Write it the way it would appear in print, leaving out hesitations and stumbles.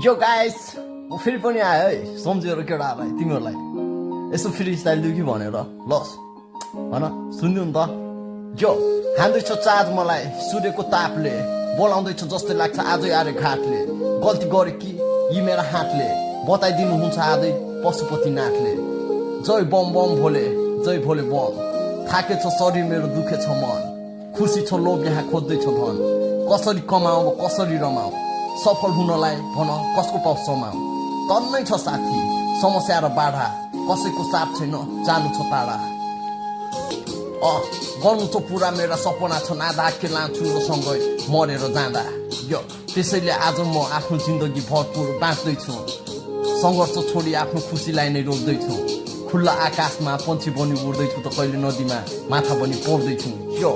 yo guys म फेरि पनि आयो है सम्झेर केटाहरूलाई तिमीहरूलाई यसो फ्री स्टाइल दिउ कि भनेर लस भन सुन्नु नि त यो हान्दैछ चार्ज मलाई सूर्यको तापले बोलाउँदैछ जस्तै लाग्छ आजै आरे घाटले गल्ती गरे कि यी मेरा हातले बताइदिनुहुन्छ आजै पशुपति नाथले जय बम बम भोले जय भोले बम थाकेछ शरीर मेरो दुखेछ मन खुसी छ लोभ यहाँ खोज्दैछ धन कसरी कमाऊ कसरी रमाऊ सफल हुनलाई भन कसको पाउ समाऊ तन्नै छ साथी समस्या र बाधा कसैको साथ छैन जानु छ टाढा गर्नु त पुरा मेरा सपना छन् आधा के लान्छु र सँगै मरेर जाँदा यो त्यसैले आज म आफ्नो जिन्दगी भरपुर बाँच्दैछु सङ्घर्ष छोडी आफ्नो खुसीलाई नै रोक्दैछु खुल्ला आकाशमा पन्छी बनी उड्दैछु त कहिले नदीमा माछा बनी पौड्दैछु यो